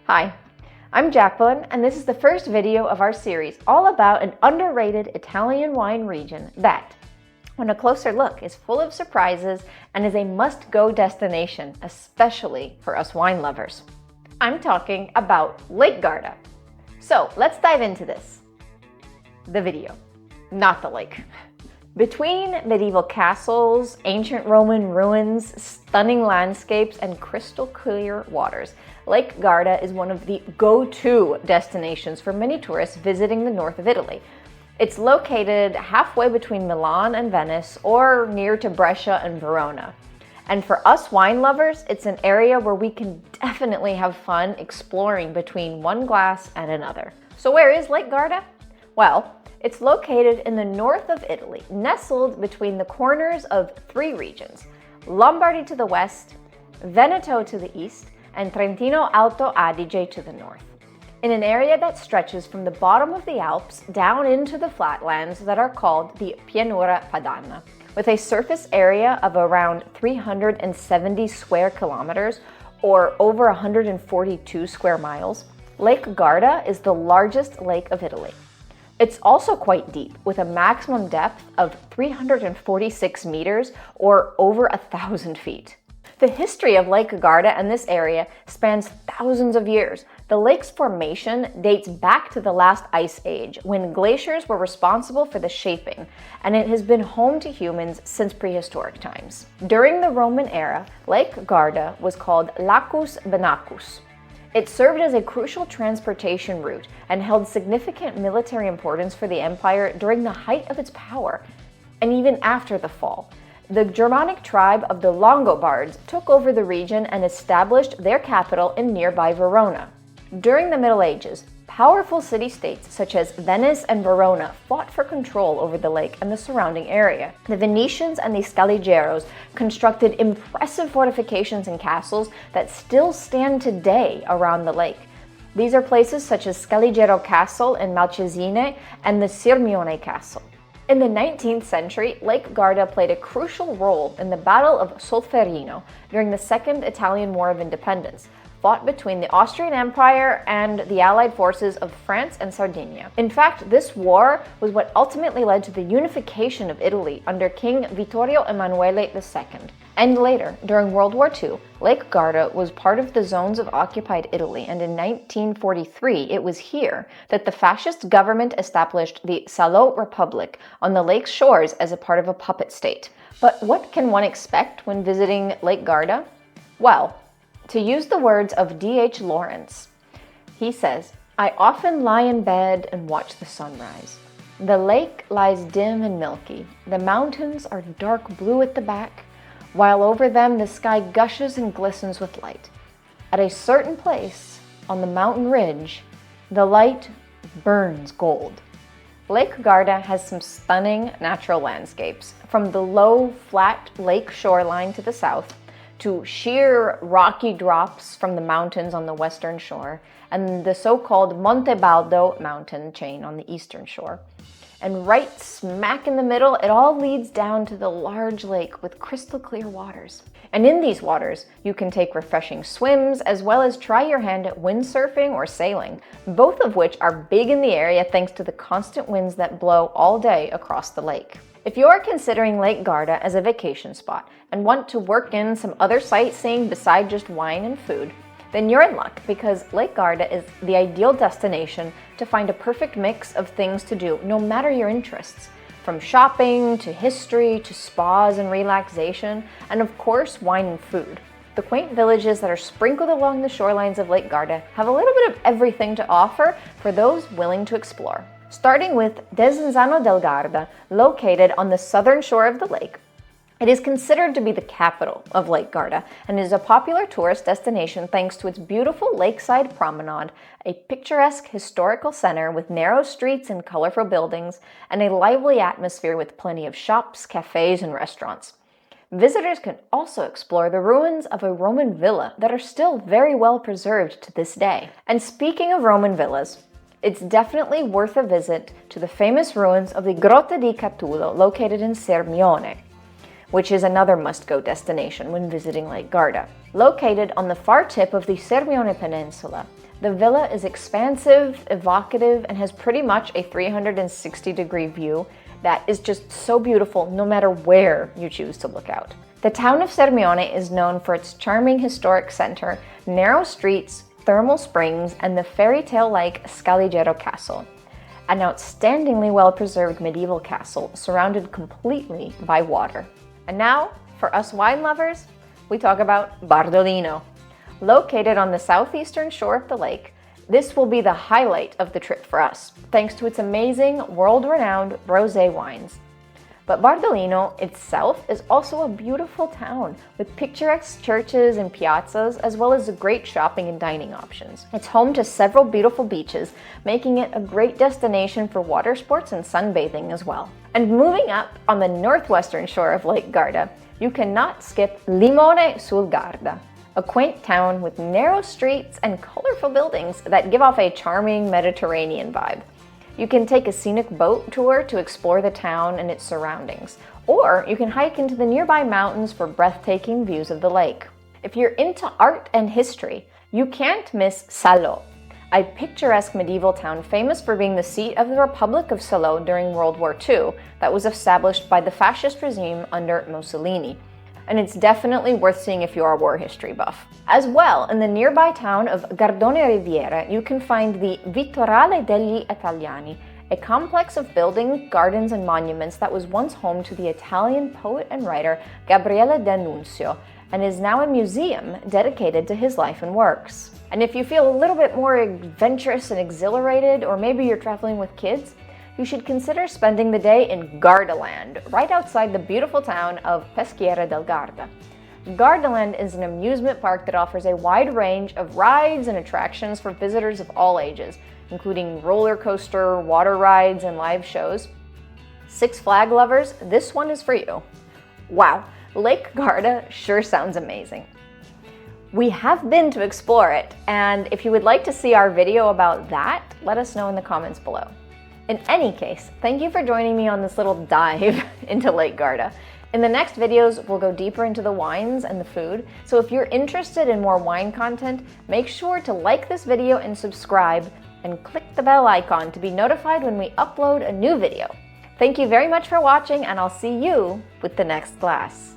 Hi, I'm Jacqueline, and this is the first video of our series all about an underrated Italian wine region that, on a closer look, is full of surprises and is a must-go destination, especially for us wine lovers. I'm talking about Lake Garda. So let's dive into this. The video, not the lake. Between medieval castles, ancient Roman ruins, stunning landscapes, and crystal clear waters, Lake Garda is one of the go-to destinations for many tourists visiting the north of Italy. It's located halfway between Milan and Venice, or near to Brescia and Verona. And for us wine lovers, it's an area where we can definitely have fun exploring between one glass and another. So where is Lake Garda? Well, it's located in the north of Italy, nestled between the corners of three regions: Lombardy to the west, Veneto to the east, and Trentino Alto Adige to the north. In an area that stretches from the bottom of the Alps down into the flatlands that are called the Pianura Padana. With a surface area of around 370 square kilometers, or over 142 square miles, Lake Garda is the largest lake of Italy. It's also quite deep, with a maximum depth of 346 meters, or over 1,000 feet. The history of Lake Garda and this area spans thousands of years. The lake's formation dates back to the last ice age, when glaciers were responsible for the shaping, and it has been home to humans since prehistoric times. During the Roman era, Lake Garda was called Lacus Benacus. It served as a crucial transportation route and held significant military importance for the empire during the height of its power, and even after the fall. The Germanic tribe of the Longobards took over the region and established their capital in nearby Verona. During the Middle Ages, powerful city-states such as Venice and Verona fought for control over the lake and the surrounding area. The Venetians and the Scaligieros constructed impressive fortifications and castles that still stand today around the lake. These are places such as Scaligero Castle in Malcesine and the Sirmione Castle. In the 19th century, Lake Garda played a crucial role in the Battle of Solferino during the Second Italian War of Independence, fought between the Austrian Empire and the Allied forces of France and Sardinia. In fact, this war was what ultimately led to the unification of Italy under King Vittorio Emanuele II. And later, during World War II, Lake Garda was part of the zones of occupied Italy, and in 1943, it was here that the fascist government established the Salo Republic on the lake's shores as a part of a puppet state. But what can one expect when visiting Lake Garda? Well, to use the words of D.H. Lawrence, he says, "I often lie in bed and watch the sunrise. The lake lies dim and milky. The mountains are dark blue at the back, while over them the sky gushes and glistens with light. At a certain place on the mountain ridge, the light burns gold." Lake Garda has some stunning natural landscapes, from the low, flat lake shoreline to the south, to sheer rocky drops from the mountains on the western shore, and the so-called Monte Baldo mountain chain on the eastern shore. And right smack in the middle, it all leads down to the large lake with crystal clear waters. And in these waters, you can take refreshing swims, as well as try your hand at windsurfing or sailing, both of which are big in the area thanks to the constant winds that blow all day across the lake. If you're considering Lake Garda as a vacation spot and want to work in some other sightseeing beside just wine and food, then you're in luck, because Lake Garda is the ideal destination to find a perfect mix of things to do no matter your interests. From shopping to history to spas and relaxation, and of course wine and food. The quaint villages that are sprinkled along the shorelines of Lake Garda have a little bit of everything to offer for those willing to explore. Starting with Desenzano del Garda, located on the southern shore of the lake. It is considered to be the capital of Lake Garda and is a popular tourist destination thanks to its beautiful lakeside promenade, a picturesque historical center with narrow streets and colorful buildings, and a lively atmosphere with plenty of shops, cafes, and restaurants. Visitors can also explore the ruins of a Roman villa that are still very well preserved to this day. And speaking of Roman villas, it's definitely worth a visit to the famous ruins of the Grotta di Catullo located in Sirmione. which is another must-go destination when visiting Lake Garda. Located on the far tip of the Sirmione Peninsula, the villa is expansive, evocative, and has pretty much a 360-degree view that is just so beautiful no matter where you choose to look out. The town of Sirmione is known for its charming historic center, narrow streets, thermal springs, and the fairy tale-like Scaligero Castle, an outstandingly well-preserved medieval castle surrounded completely by water. And now, for us wine lovers, we talk about Bardolino. Located on the southeastern shore of the lake, this will be the highlight of the trip for us, thanks to its amazing, world-renowned rosé wines. But Bardolino itself is also a beautiful town with picturesque churches and piazzas, as well as great shopping and dining options. It's home to several beautiful beaches, making it a great destination for water sports and sunbathing as well. And moving up on the northwestern shore of Lake Garda, you cannot skip Limone sul Garda, a quaint town with narrow streets and colorful buildings that give off a charming Mediterranean vibe. You can take a scenic boat tour to explore the town and its surroundings, or you can hike into the nearby mountains for breathtaking views of the lake. If you're into art and history, you can't miss Salò, a picturesque medieval town famous for being the seat of the Republic of Salò during World War II that was established by the fascist regime under Mussolini. And it's definitely worth seeing if you are a war history buff. As well, in the nearby town of Gardone Riviera, you can find the Vittorale degli Italiani, a complex of buildings, gardens, and monuments that was once home to the Italian poet and writer Gabriele D'Annunzio, and is now a museum dedicated to his life and works. And if you feel a little bit more adventurous and exhilarated, or maybe you're traveling with kids, you should consider spending the day in Gardaland, right outside the beautiful town of Peschiera del Garda. Gardaland is an amusement park that offers a wide range of rides and attractions for visitors of all ages, including roller coaster, water rides, and live shows. Six Flags lovers, this one is for you. Wow, Lake Garda sure sounds amazing. We have been to explore it, and if you would like to see our video about that, let us know in the comments below. In any case, thank you for joining me on this little dive into Lake Garda. In the next videos, we'll go deeper into the wines and the food, so if you're interested in more wine content, make sure to like this video and subscribe, and click the bell icon to be notified when we upload a new video. Thank you very much for watching, and I'll see you with the next glass.